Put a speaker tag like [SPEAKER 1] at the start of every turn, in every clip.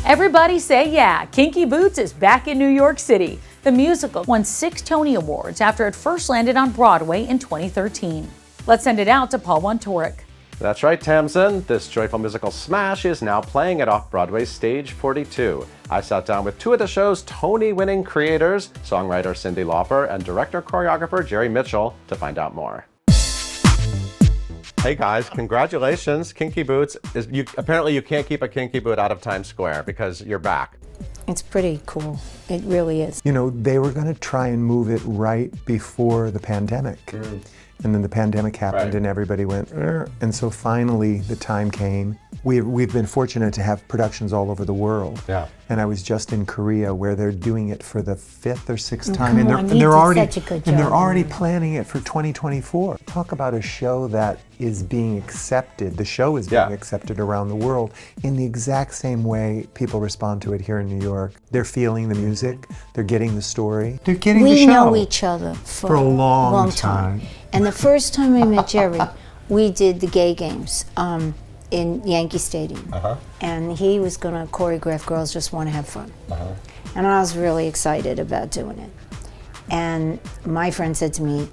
[SPEAKER 1] Everybody say yeah, Kinky Boots is back in New York City. The musical won 6 Tony Awards after it first landed on Broadway in 2013. Let's send it out to Paul Wontorek.
[SPEAKER 2] That's right, Tamsin. This joyful musical smash is now playing at Off-Broadway's Stage 42. I sat down with 2 of the show's Tony-winning creators, songwriter Cyndi Lauper and director-choreographer Jerry Mitchell, to find out more. Hey guys, congratulations. Kinky Boots, apparently you can't keep a kinky boot out of Times Square because you're back.
[SPEAKER 3] It's pretty cool. It really is.
[SPEAKER 4] You know, they were going to try and move it right before the pandemic. And then the pandemic happened and everybody went, "Ugh." And so finally the time came. We've been fortunate to have productions all over the world.
[SPEAKER 2] Yeah.
[SPEAKER 4] And I was just in Korea where they're doing it for the 5th or 6th time.
[SPEAKER 3] Come
[SPEAKER 4] And
[SPEAKER 3] on,
[SPEAKER 4] they're
[SPEAKER 3] you did
[SPEAKER 4] already
[SPEAKER 3] such a good
[SPEAKER 4] and they're
[SPEAKER 3] job.
[SPEAKER 4] already planning it for 2024. Talk about a show that is being accepted. The show is being accepted around the world in the exact same way people respond to it here in New York. They're feeling the music, they're getting the story, they're getting the show.
[SPEAKER 3] We know each other for
[SPEAKER 4] a long time.
[SPEAKER 3] And the first time I met Jerry, we did the gay games in Yankee Stadium. And he was going to choreograph Girls Just Want to Have Fun. And I was really excited about doing it. And my friend said to me,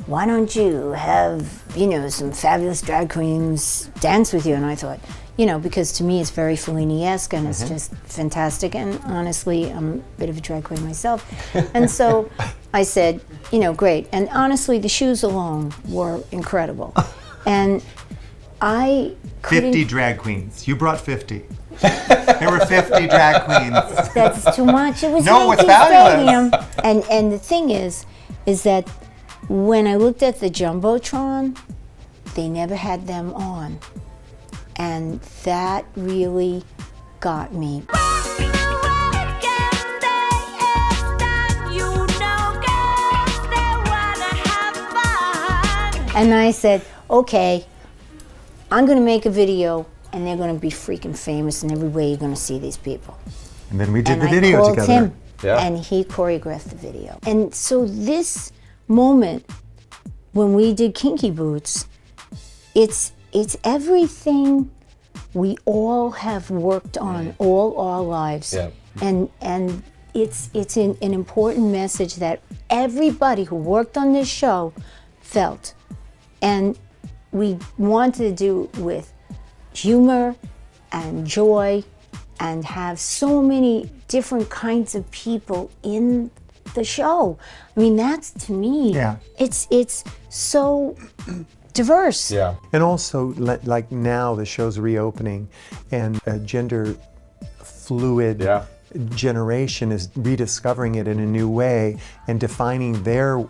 [SPEAKER 3] why don't you have, you know, some fabulous drag queens dance with you? And I thought, you know, because to me it's very Fellini-esque and it's just fantastic. And honestly, I'm a bit of a drag queen myself. And so I said, you know, great. And honestly, the shoes alone were incredible. And I couldn't...
[SPEAKER 5] 50 drag queens. You brought 50. There were 50 drag queens.
[SPEAKER 3] That's too much. It was
[SPEAKER 5] No, it's
[SPEAKER 3] Yankee
[SPEAKER 5] fabulous.
[SPEAKER 3] Stadium. And the thing is that when I looked at the Jumbotron, they never had them on. And that really got me. And I said, okay, I'm gonna make a video and they're gonna be freaking famous and everywhere you're gonna see these people.
[SPEAKER 4] And then we did
[SPEAKER 3] And
[SPEAKER 4] the
[SPEAKER 3] I
[SPEAKER 4] video
[SPEAKER 3] called
[SPEAKER 4] together.
[SPEAKER 3] him,
[SPEAKER 2] Yeah.
[SPEAKER 3] and he choreographed the video. And so this moment when we did Kinky Boots, it's everything we all have worked on all our lives.
[SPEAKER 2] Yeah.
[SPEAKER 3] And it's an important message that everybody who worked on this show felt. And we wanted to do with humor and joy and have so many different kinds of people in the show. I mean, that's, to me, it's so diverse.
[SPEAKER 2] Yeah.
[SPEAKER 4] And also, like now the show's reopening and a gender fluid generation is rediscovering it in a new way and defining their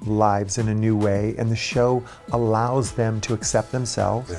[SPEAKER 4] lives in a new way, and the show allows them to accept themselves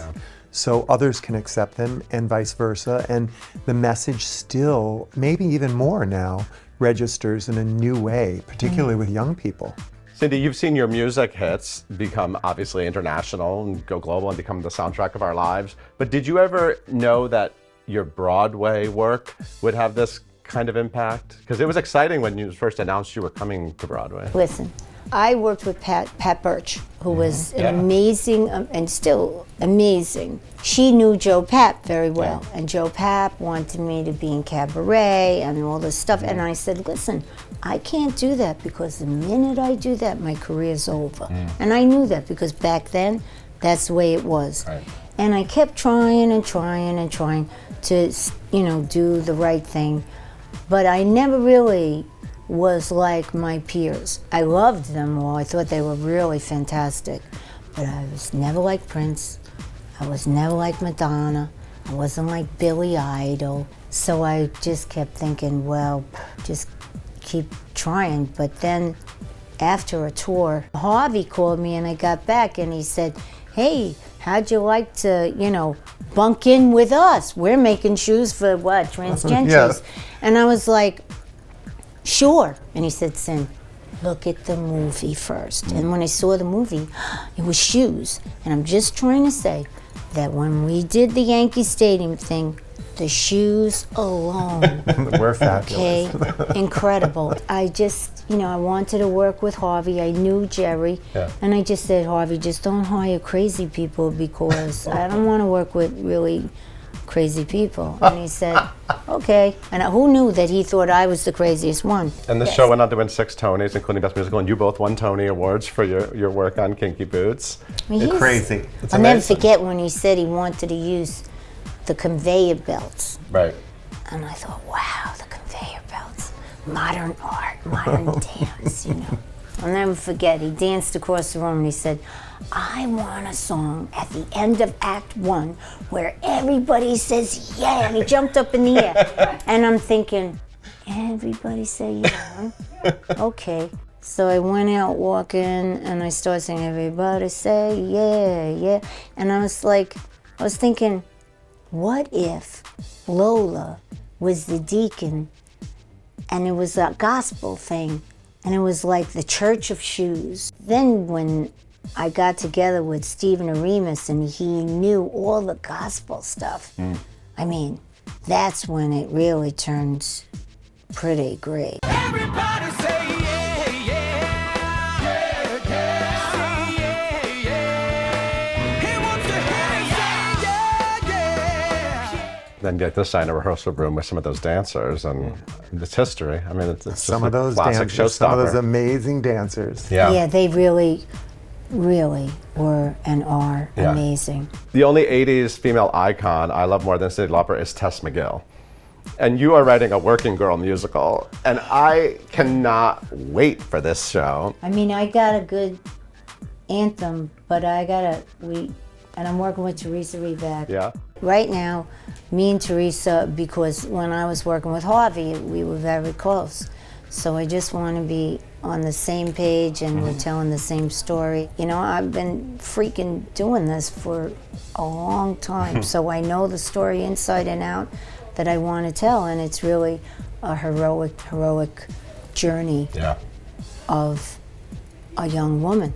[SPEAKER 4] so others can accept them and vice versa, and the message still, maybe even more now, registers in a new way, particularly with young people.
[SPEAKER 2] Cyndi, you've seen your music hits become obviously international and go global and become the soundtrack of our lives, but did you ever know that your Broadway work would have this kind of impact? Because it was exciting when you first announced you were coming to Broadway.
[SPEAKER 3] Listen, I worked with Pat Birch, who was an amazing, and still amazing. She knew Joe Papp very well, and Joe Papp wanted me to be in Cabaret and all this stuff, and I said, listen, I can't do that because the minute I do that, my career's over. And I knew that because back then, that's the way it was. And I kept trying and trying and trying to, you know, do the right thing, but I never really was like my peers. I loved them all. I thought they were really fantastic, but I was never like Prince. I was never like Madonna. I wasn't like Billy Idol. So I just kept thinking, well, just keep trying. But then after a tour, Harvey called me and I got back and he said, hey, how'd you like to, you know, bunk in with us? We're making shoes for what, transgenders? And I was like, sure. And he said, Cyn, look at the movie first. And when I saw the movie, it was shoes. And I'm just trying to say that when we did the Yankee Stadium thing, the shoes alone,
[SPEAKER 4] We're fabulous.
[SPEAKER 3] okay, incredible. I just, you know, I wanted to work with Harvey. I knew Jerry. And I just said, Harvey, just don't hire crazy people because I don't want to work with really crazy people. And he said, okay. And who knew that he thought I was the craziest one?
[SPEAKER 2] And the show went on to win 6 Tonys, including Best Musical, and you both won Tony Awards for your work on Kinky Boots.
[SPEAKER 3] I mean,
[SPEAKER 5] Crazy.
[SPEAKER 2] It's
[SPEAKER 3] I'll never
[SPEAKER 2] amazing.
[SPEAKER 3] forget when he said he wanted to use the conveyor belts.
[SPEAKER 2] Right.
[SPEAKER 3] And I thought, wow, the conveyor belts. Modern art, modern dance, you know. I'll never forget, he danced across the room and he said, I want a song at the end of Act 1 where everybody says yeah, and he jumped up in the air. And I'm thinking, everybody say yeah, huh? Okay. So I went out walking and I started singing, everybody say yeah, yeah. And I was thinking, what if Lola was the deacon and it was a gospel thing and it was like the Church of Shoes? Then when I got together with Stephen Aremus and he knew all the gospel stuff, I mean, that's when it really turns pretty great.
[SPEAKER 6] Everybody say yeah, yeah, yeah, yeah. Say yeah, yeah. He wants to hear you say yeah, yeah.
[SPEAKER 2] Then get this sign a rehearsal room with some of those dancers, and it's history. I mean, it's just
[SPEAKER 4] Some
[SPEAKER 2] a
[SPEAKER 4] of those
[SPEAKER 2] classic
[SPEAKER 4] dancers, some of those
[SPEAKER 2] showstopper.
[SPEAKER 4] amazing dancers.
[SPEAKER 3] Yeah, they really were and are
[SPEAKER 2] Yeah.
[SPEAKER 3] amazing.
[SPEAKER 2] The only 80s female icon I love more than Cyndi Lauper is Tess McGill. And you are writing a working girl musical, and I cannot wait for this show.
[SPEAKER 3] I mean, I got a good anthem, but and I'm working with Teresa Reback.
[SPEAKER 2] Yeah.
[SPEAKER 3] Right now, me and Teresa, because when I was working with Harvey, we were very close. So I just want to be on the same page and we're telling the same story. You know, I've been freaking doing this for a long time, so I know the story inside and out that I want to tell, and it's really a heroic journey
[SPEAKER 2] Yeah.
[SPEAKER 3] of a young woman.